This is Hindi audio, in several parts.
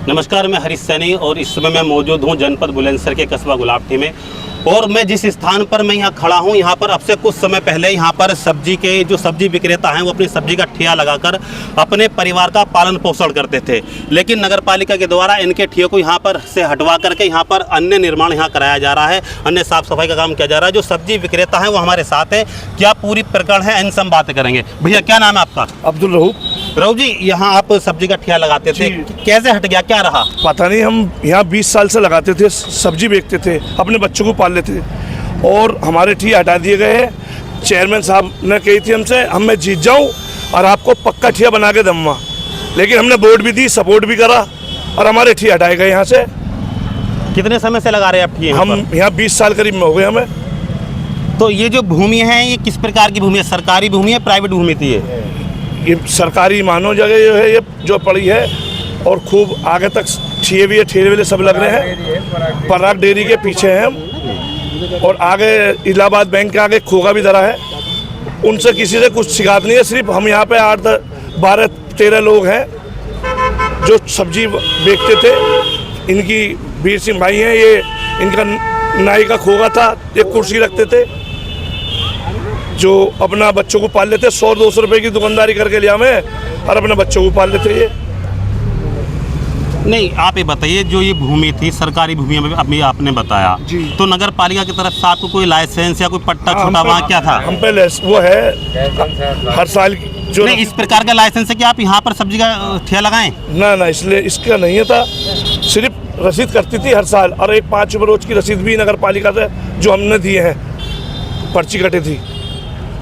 नमस्कार, मैं हरीश सैनी और इस समय मैं मौजूद हूं जनपद बुलंदशहर के कस्बा गुलाबटी में। और मैं जिस स्थान पर मैं यहाँ खड़ा हूँ, यहाँ पर अब से कुछ समय पहले यहाँ पर सब्जी के जो सब्जी विक्रेता हैं वो अपनी सब्जी का ठेला लगाकर अपने परिवार का पालन पोषण करते थे। लेकिन नगर पालिका के द्वारा इनके ठेले को यहाँ पर से हटवा करके यहाँ पर अन्य निर्माण यहाँ कराया जा रहा है, अन्य साफ सफाई का काम किया जा रहा है। जो सब्जी विक्रेता है वो हमारे साथ है, क्या पूरी प्रकरण है इनसे हम बातें करेंगे। भैया क्या नाम है आपका? अब्दुल रहू जी, यहाँ आप सब्जी का ठेला लगाते थे, कैसे हट गया, क्या रहा? पता नहीं, हम यहाँ 20 साल से लगाते थे, सब्जी बेचते थे, अपने बच्चों को पाल लेते थे और हमारे ठेले हटा दिए गए हैं। चेयरमैन साहब ने कही थी हमसे, हम मैं जीत जाऊँ और आपको पक्का ठेला बना के दूँगा, लेकिन हमने वोट भी दी, सपोर्ट भी करा और हमारे ठेले हटाए गए यहाँ से। कितने समय से लगा रहे हैं आप ठेले? हम यहाँ 20 साल करीब में हो गए हमें। तो ये जो भूमि है ये किस प्रकार की भूमि है? सरकारी भूमि है, प्राइवेट भूमि थी? ये सरकारी मानो जगह जो है, ये जो पड़ी है और खूब आगे तक ठेले भी है, ठेले वेले सब लग रहे हैं। पराग डेयरी के पीछे हैं हम और आगे इलाहाबाद बैंक के आगे खोगा भी धरा है। उनसे किसी से कुछ शिकायत नहीं है, सिर्फ हम यहाँ पे 8, 12, 13 लोग हैं जो सब्जी बेचते थे। इनकी वीर सिंह भाई हैं, ये इनका नाई का खोगा था, एक कुर्सी रखते थे जो अपना बच्चों को पाल लेते। 100-200 रुपए की दुकानदारी करके लिया मैं और अपने बच्चों को पाल लेते। ये नहीं, आप ये बताइए, जो ये भूमि थी सरकारी भूमि में अभी आपने बताया, तो नगर पालिका की तरफ से आपको कोई लाइसेंस या कोई पट्टा छुटा वहाँ क्या था? हम पे वो है हर साल जो नहीं, इस प्रकार का लाइसेंस है कि आप यहाँ पर सब्जी का ठेला लगाएं? ना, इसलिए इसका नहीं था, सिर्फ रसीद करती थी हर साल और एक 5 रुपये रोज की रसीद भी नगर पालिका से जो हमने दिए हैं, पर्ची कटी थी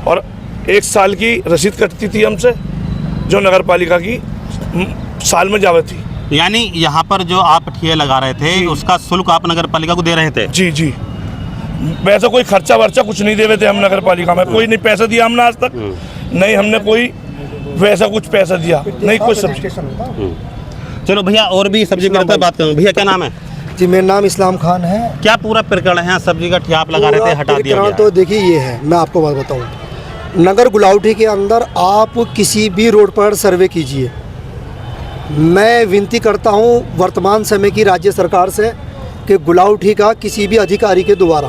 और 1 साल की रसीद कटती थी हमसे जो नगर पालिका की साल में जावे थी। यानी यहाँ पर जो आप ठेले लगा रहे थे उसका शुल्क आप नगर पालिका को दे रहे थे? जी, वैसा कोई खर्चा वर्चा कुछ नहीं दे रहे थे हम नगर पालिका में। कोई नहीं पैसा दिया हमने आज तक, नहीं हमने कोई वैसा कुछ पैसा दिया नहीं, कुछ सब्जी। चलो भैया, और भी सब्जी की बात करूँ। भैया क्या नाम है? जी, मेरा नाम इस्लाम खान है। क्या पूरा प्रकरण है? सब्जी का ठेला आप लगा रहे थे, हटा दिया गया? तो देखिए, ये है, मैं आपको बात बताऊं, नगर गुलावटी के अंदर आप किसी भी रोड पर सर्वे कीजिए। मैं विनती करता हूं वर्तमान समय की राज्य सरकार से कि गुलावटी का किसी भी अधिकारी के द्वारा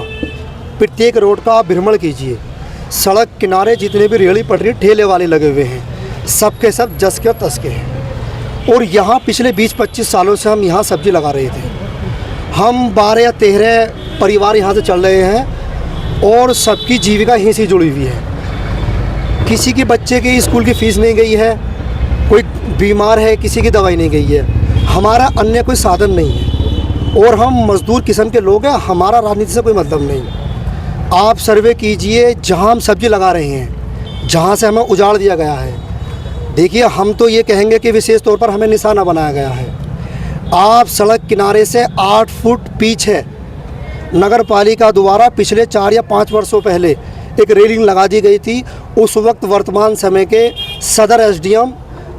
प्रत्येक रोड का भ्रमण कीजिए। सड़क किनारे जितने भी रेहड़ी पटरी ठेले वाले लगे हुए हैं, सबके सब जस के तस के हैं। और यहाँ पिछले 20-25 सालों से हम यहाँ सब्जी लगा रहे थे। हम 12 या 13 परिवार यहाँ से चल रहे हैं और सबकी जीविका यहीं से जुड़ी हुई है। किसी के बच्चे की स्कूल की फीस नहीं गई है, कोई बीमार है, किसी की दवाई नहीं गई है। हमारा अन्य कोई साधन नहीं है और हम मजदूर किस्म के लोग हैं, हमारा राजनीति से कोई मतलब नहीं। आप सर्वे कीजिए, जहाँ हम सब्जी लगा रहे हैं, जहाँ से हमें उजाड़ दिया गया है। देखिए, हम तो ये कहेंगे कि विशेष तौर पर हमें निशाना बनाया गया है। आप सड़क किनारे से 8 फुट पीछे नगर पालिका द्वारा पिछले 4 या 5 वर्षों पहले एक रेलिंग लगा दी गई थी। उस वक्त वर्तमान समय के सदर एसडीएम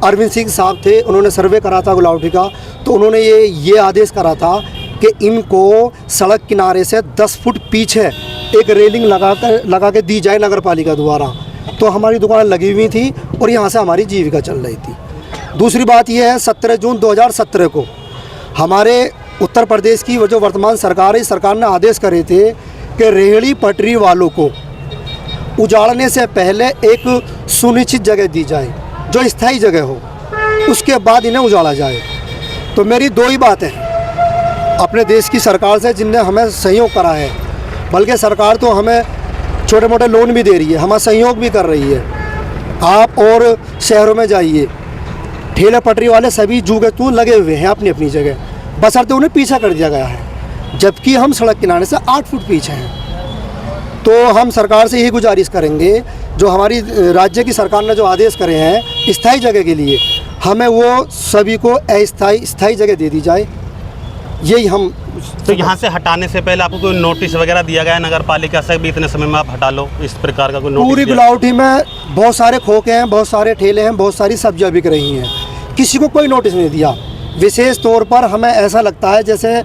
अरविंद सिंह साहब थे, उन्होंने सर्वे करा था गुलावटी का, तो उन्होंने ये आदेश करा था कि इनको सड़क किनारे से 10 फुट पीछे एक रेलिंग लगा के दी जाए नगर पालिका द्वारा। तो हमारी दुकान लगी हुई थी और यहाँ से हमारी जीविका चल रही थी। दूसरी बात यह है, 17 जून 2017 को हमारे उत्तर प्रदेश की जो वर्तमान सरकार है, सरकार ने आदेश करे थे कि रेहड़ी पटरी वालों को उजाड़ने से पहले एक सुनिश्चित जगह दी जाए जो स्थायी जगह हो, उसके बाद इन्हें उजाड़ा जाए। तो मेरी 2 ही बातें अपने देश की सरकार से, जिनने हमें सहयोग करा है, बल्कि सरकार तो हमें छोटे मोटे लोन भी दे रही है, हमारा सहयोग भी कर रही है। आप और शहरों में जाइए, ठेले पटरी वाले सभी जूगे तू लगे हुए हैं अपनी अपनी जगह, बशर्ते उन्हें पीछा कर दिया गया है, जबकि हम सड़क किनारे से 8 फुट पीछे हैं। तो हम सरकार से यही गुजारिश करेंगे, जो हमारी राज्य की सरकार ने जो आदेश करे हैं स्थायी जगह के लिए, हमें वो सभी को स्थायी जगह दे दी जाए, यही हम। तो यहाँ से हटाने से पहले आपको कोई नोटिस वगैरह दिया गया है नगर पालिका से भी इतने समय में आप हटा लो, इस प्रकार का कोई नोटिस? पूरी गुलावटी में बहुत सारे खोखे हैं, बहुत सारे ठेले हैं, बहुत सारी सब्जियाँ बिक रही हैं, किसी को कोई नोटिस नहीं दिया। विशेष तौर पर हमें ऐसा लगता है जैसे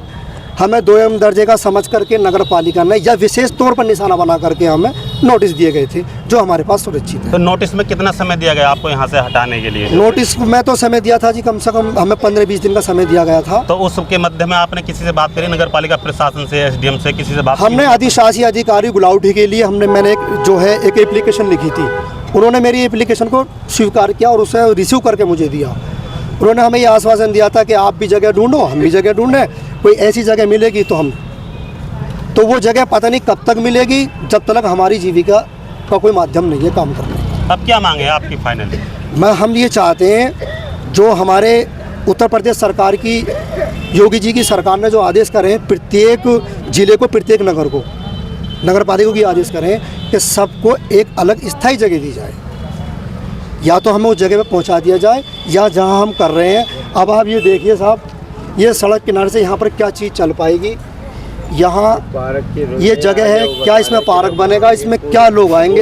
हमें 2 दर्जे का समझ करके नगर पालिका ने या विशेष तौर पर निशाना बना करके हमें नोटिस दिए गए थे जो हमारे पास सुरक्षित है। तो नोटिस में कितना समय दिया गया आपको यहाँ से हटाने के लिए? नोटिस में तो समय दिया था जी, कम से कम हमें 15-20 दिन का समय दिया गया था। तो उसके मध्य में आपने किसी से बात करी, नगर पालिका प्रशासन से, एसडीएम से, किसी से बात की? हमने अधिशासी अधिकारी गुलाउठी के लिए मैंने एक एप्लीकेशन लिखी थी। उन्होंने मेरी एप्लीकेशन को स्वीकार किया और उसे रिसीव करके मुझे दिया। उन्होंने हमें ये आश्वासन दिया था कि आप भी जगह ढूंढो, हम भी जगह ढूंढें, कोई ऐसी जगह मिलेगी तो वो जगह पता नहीं कब तक मिलेगी, जब तक हमारी जीविका का कोई माध्यम नहीं है काम करने का। अब क्या मांगे आपकी फाइनली? हम ये चाहते हैं जो हमारे उत्तर प्रदेश सरकार की, योगी जी की सरकार ने जो आदेश करे हैं, प्रत्येक जिले को, प्रत्येक नगर को, नगर पालिका को ये आदेश करें कि सबको एक अलग स्थायी जगह दी जाए, या तो हमें उस जगह पे पहुंचा दिया जाए या जहां हम कर रहे हैं। अब आप ये देखिए साहब, ये सड़क किनारे से यहाँ पर क्या चीज़ चल पाएगी? यहाँ ये जगह है, क्या इसमें पार्क बनेगा? इसमें क्या लोग आएंगे?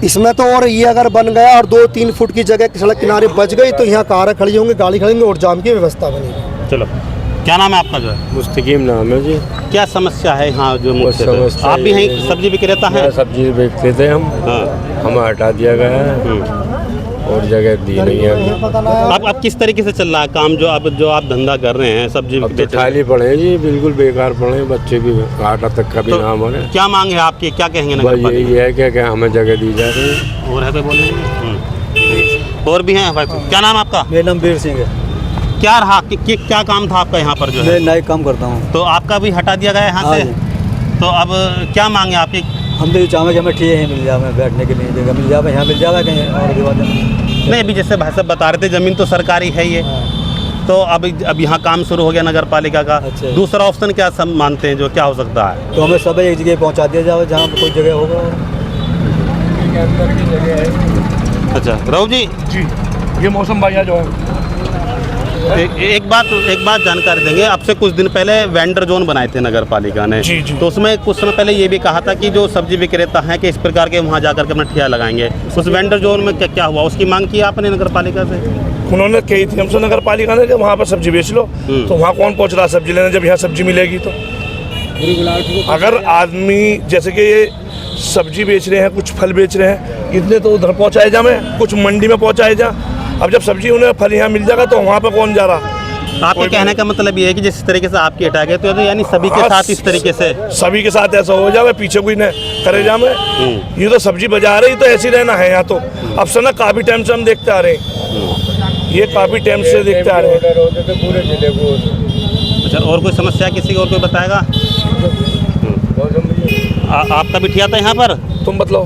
इसमें तो, और ये अगर बन गया और 2-3 फुट की जगह सड़क किनारे बच गई तो यहाँ कार खड़ी होंगी, गाड़ी खड़ी होंगी और जाम की व्यवस्था बनेगी। चलो, क्या नाम है आपका? जो है मुस्तकीम नाम है जी। क्या समस्या है यहाँ जो मुख्य? समस्या आप भी यहीं सब्जी विक्रेता हैं? सब्जी बेचते थे हम, हमें हटा दिया गया है और जगह दी नहीं है। अब किस तरीके से चल रहा है काम जो आप धंधा कर रहे हैं सब्जी अब तो खाली पड़े हैं जी, बिल्कुल बेकार पड़े हैं, बच्चे भी आटा तक का भी ना बने। क्या मांग है आपकी, क्या कहेंगे? बस यही है कि हमें जगह दी जा रही है। और है तो बोलेंगे। और भी हैं भाई, क्या नाम आपका? मेरा नाम वीर सिंह है। क्या रहा क्या काम था आपका यहाँ पर जो है? मैं नाई काम करता हूँ। तो आपका भी हटा दिया गया यहाँ से? तो अब क्या मांगे आपकी? हम तो चाहेंगे कि हमें ठीक है मिल जाए, बैठने के लिए जगह मिल जाए, यहाँ मिल जाएगा कहीं और के बाद नहीं। अभी जैसे भाई साहब बता रहे थे ज़मीन तो सरकारी है ये, तो अब यहाँ काम शुरू हो गया नगर पालिका का। अच्छा। दूसरा ऑप्शन क्या सब मानते हैं जो क्या हो सकता है? तो हमें सब एक जगह पहुँचा दिया जाए जहाँ कोई जगह होगा। अच्छा राव जी, ये मौसम भैया जो है, एक बात जानकारी देंगे। अब से कुछ दिन पहले वेंडर जोन बनाए थे नगर पालिका ने, जी, जी। तो उसमें कुछ समय पहले ये भी कहा था कि जो सब्जी विक्रेता हैं कि इस प्रकार के वहाँ जाकर के अपना ठेला लगाएंगे। उस वेंडर जोन में क्या हुआ? उसकी मांग की आपने नगर पालिका से? उन्होंने कही थी हमसे नगर पालिका ने कि वहाँ पर सब्जी बेच लो, तो वहाँ कौन पहुँच रहा सब्जी लेने जब यहाँ सब्जी मिलेगी? तो अगर आदमी जैसे कि ये सब्जी बेच रहे हैं, कुछ फल बेच रहे हैं, इतने तो उधर पहुँचाए जा, में कुछ मंडी में पहुँचाए जा। अब जब सब्जी उन्हें फल यहाँ मिल जाएगा तो वहाँ पे कौन जा रहा? आपके कहने का मतलब ये है कि जिस तरीके से आपकी हटा गए तो यानी सभी के साथ इस तरीके से, सभी के साथ ऐसा हो जाए, पीछे कोई न करे जा में। ये तो सब्जी बाजार है, तो ऐसे ही रहना है यहाँ तो। अब से ना काफ़ी टाइम से हम देखते आ रहे हैं, ये काफ़ी टाइम से देखते आ रहे हैं। अच्छा, और कोई समस्या किसी को और कोई बताएगा? आपका भी ठिया था यहाँ पर? तुम बतलाओ।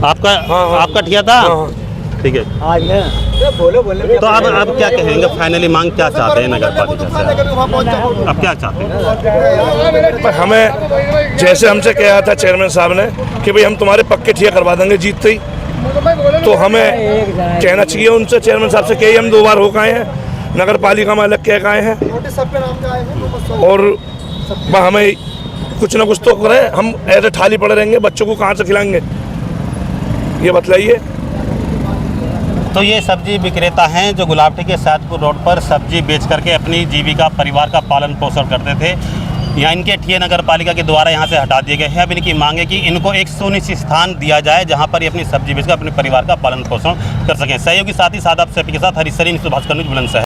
आपका? हाँ। आपका ठिया था? ठीक है। बोलो तो अब क्या कहेंगे फाइनली, मांग क्या चाहते हैं नगर पालिका से? अब क्या चाहते हैं? पर हमें जैसे हमसे कहा था चेयरमैन साहब ने कि भाई हम तुम्हारे पक्के ठिया करवा देंगे जीतते ही, तो हमें कहना चाहिए उनसे, चेयरमैन साहब से कही हम 2 बार हो गए हैं, नगर पालिका में अलग कह गए हैं, और हमें कुछ ना कुछ तो करें। हम ऐसे थाली पड़े रहेंगे, बच्चों को कहाँ से खिलाएंगे ये बतलाइए। तो ये सब्जी विक्रेता हैं जो गुलाबटी के सादपुर रोड पर सब्जी बेच करके अपनी जीविका, परिवार का पालन पोषण करते थे। यहाँ इनके ठिये नगर पालिका के द्वारा यहाँ से हटा दिए गए हैं। अब इनकी मांग है कि इनको एक सुनिश्चित स्थान दिया जाए जहाँ पर ये अपनी सब्जी बेचकर अपने परिवार का पालन पोषण कर सकें। सहयोगी साथी सादाब सैफी के साथ हरीश सरीन, भास्कर न्यूज़ बुलंदशहर।